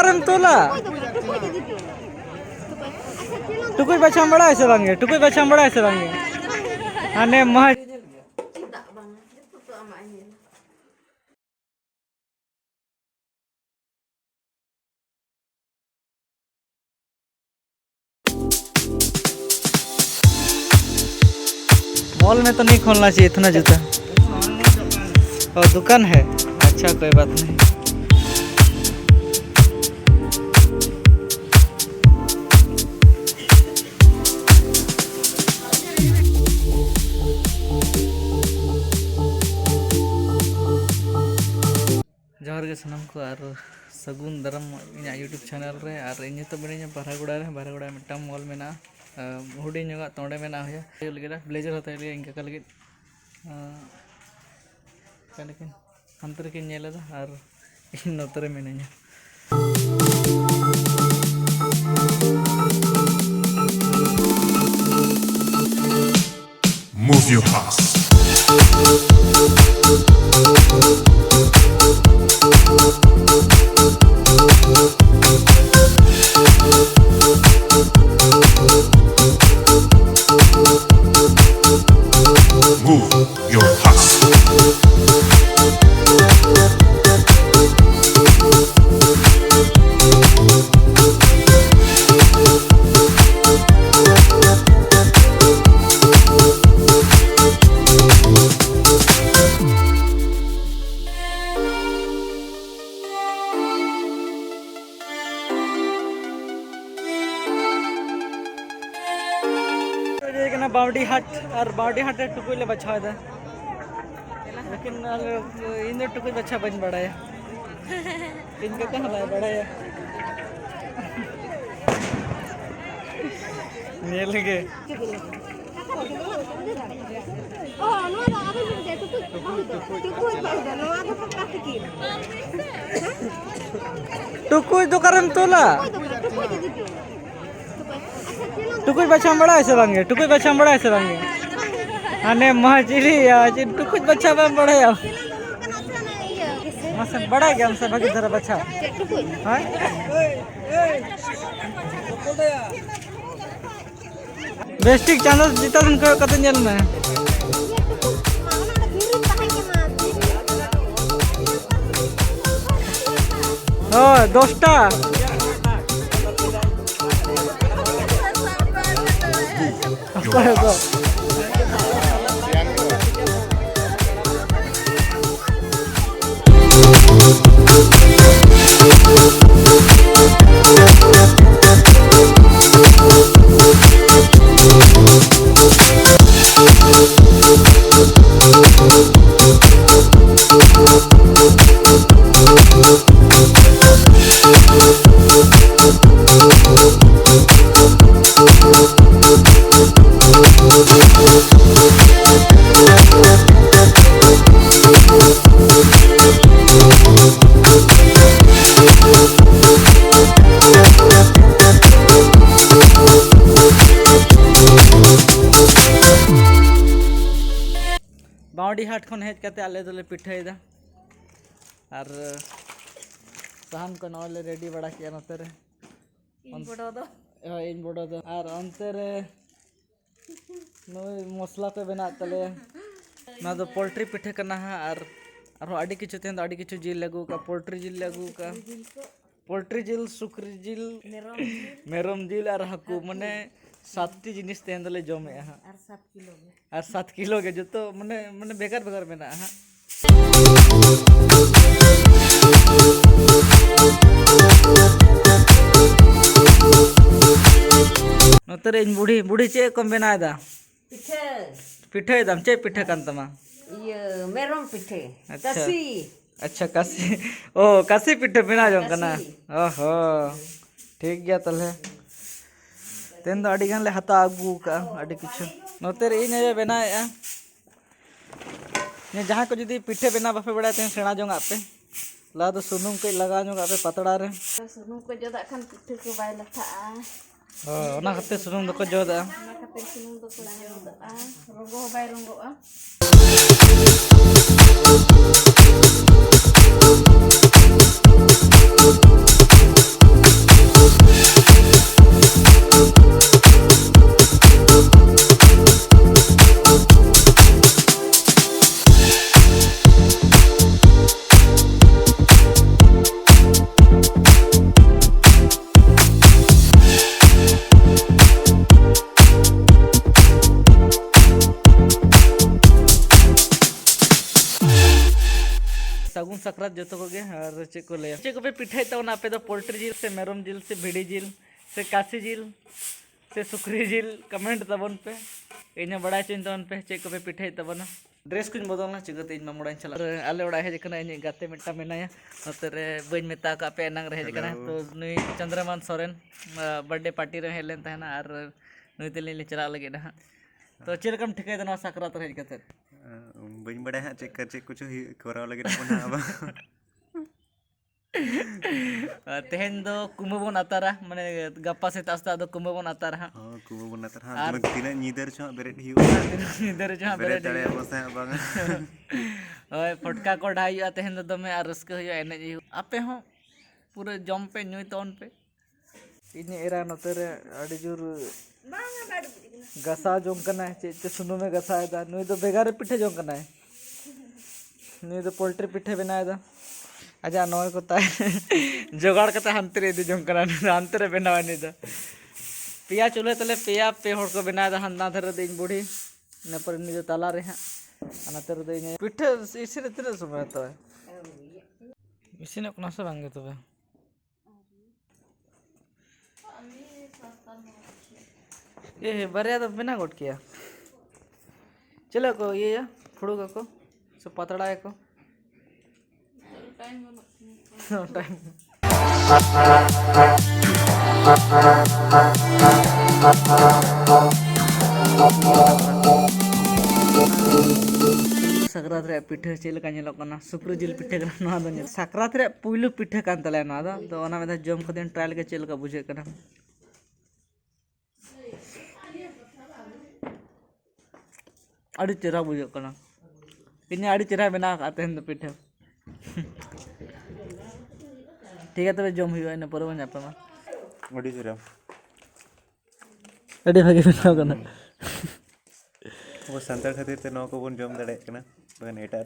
दुकान तोला टुकुई बच्चा बड़ा है बांगे टुकुई बच्चा बड़ा है बांगे आने मह मॉल में तो नहीं खोलना चाहिए इतना जूता। और दुकान है, अच्छा कोई बात नहीं। जोहर के सनम को और सगुन दरम इन यूट्यूब चैनल रे और इन तो बड़ी बारागुड़ा मिट्टा मॉल में ना हुडी तोड़े में ना हो ब्लेजर होता है इनका लगे लेकिन अंतर के नेला और इन नोतरे में नहीं Move your pass. Move your pass. बावड़ी हाट और बावड़ी हाट टुकुई ले बचा था लेकिन इन टुकुई बच्चा बन बड़ा है इनका कहाँ लाया बड़ा है नेल के टुकुई दुकान तोला टुकुई बच्चा बड़ा है बांगे टुकुई बच्चा बड़ा है बांगे आने महचिली टुकुई बच्चा बड़ा है मसन बड़ा गया हमसे भागी जरा बच्चा हां बेस्टिक चैनल जीता उनको कते नेल में ओ दोस्ता बावड़ी हाट खन हेज करते आले दोले पिठाईदा और साहन को नौले रेडी बड़ा किया नते रे इन बड़ो दो और अंते रे नोय मसला पे बना तले ना तो पोल्ट्री पिठे करना है और आड़ी किछु तेन आड़ी किछु जिल लगू का पोल्ट्री जिल लगू का पोल्ट्री जिल सुक्री जिल मेरम जिल और हकू मने 7टी जिनिस तेन दले जमे हां और 7 किलो के जो तो मने बेकार बेकार मेना हां नोतरे इन बुढ़ी चे कम बेना दा पिठे दम चे पिठे कान तमा ये मेरम पिठे कसी अच्छा कसी ओ कसी पिठे बिना जों कना ओहो ठीक गया तले तेन दो अड़ी गान ले हता आगू का अड़ी किछु नोते रे इन बनाया ने जहां को जदी पिठे बना बापे बड़ा तेन सेना जों आपे ला तो सुनुम के लगा जों आपे पतड़ा रे सुनुम को जोदा खान पिठे को बाय लथा ओ ओना खते सुनुम दो को जोदा ओना खते सुनुम दो को जोदा रंगो बाय रंगोआ सगुन सक्रात जो को और चे को ले चे को पे पिठाई तब पे तो पोल्ट्री जिल से मेरम जिल से भिडी जिल से काशी जिल से सुक्री जिल कमेंट तबन पे इन बड़ा चुन तबन पे चे को पे पिठाई तबना ड्रेस को बदलना चिगते इन मामुड़ा चला आले ओड़ा हेज कना इन गाते मिट्टा मेनाया नतरे बइन मेता का पे नंग रहे कना तो नुई चंद्रमान सोरेन बर्थडे पार्टी रे हेलेन तहना और नुई तेली ले चला लगे ना तो चेलकम ठिकाय दना सक्रात रे कते बड़ी बड़ा है चेक कर चेक कुछ ही कराव लगे ना तेहन दो कुमबोन अतारा माने गप्पा से तास्ता दो कुमबोन अतारा हां कुबो बना तर हां तीन नीदर छ बेरेट हियो इधर जहां बेरेट तळे बसा बांग ओए फटका को ढाई तेहन दो दमे आर रस्क हो एने जी आपे हो पूरे जम पे नुई तोन पे इन एरा नतरे अडी जुर गसा जों कना चे सुनु में गसा है नुई तो बेगारे पिठे जों कना है नुई तो पोल्ट्री पिठे बनाए दा आजा नय को जोगाड़ कते हानते रे जों कना हानते रे बनावा नि दा पिया चुले तले पिया पे होड़ को बनाए दा हन्ना धरे दिन बूढ़ी न पर नि जो ताला रे हां अनते रे दिन पिठे इसे तिना समय तो इसे न कोना से बांगे तबे ये बरिया तो बिना गोट किया चलो को ये या फुड़ू को सब पतड़ा को टाइम सक्रात रे पिठे चेल का नेलो कना सुक्र जिल पिठे कना नवा दो सक्रात रे पुइलु पिठे कान तले नवा दो तो ओना में जम खदेन ट्रायल के चेल का बुझे कना अड़ी चेहरा बुझे कना इन अड़ी चेहरा बना आते हैं तो पिठे ठीक है तबे जम हुई ना पर बन पे अड़ी चेहरा अड़ी भागे बनाओ कना वो संतार खातिर ते नो को बन जम दड़े कना बन एटा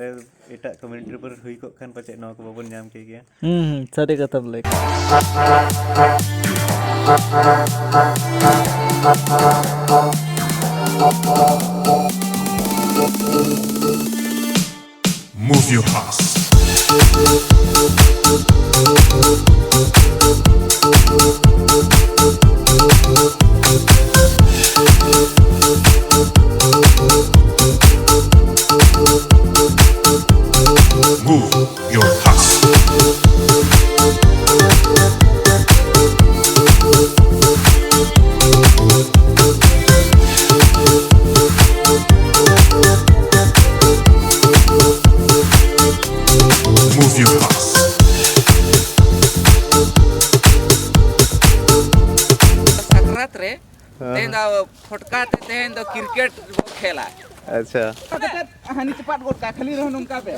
कम्युनिटी पर हुई को खान पचे नो को बन जाम के गया सारे कथा बोले Move your ass. Move your ass. Move your ass. सक्रात रे तेन दा फटका तेन दा क्रिकेट खेला अच्छा हानि चपाट गोट का खाली रहन उनका पे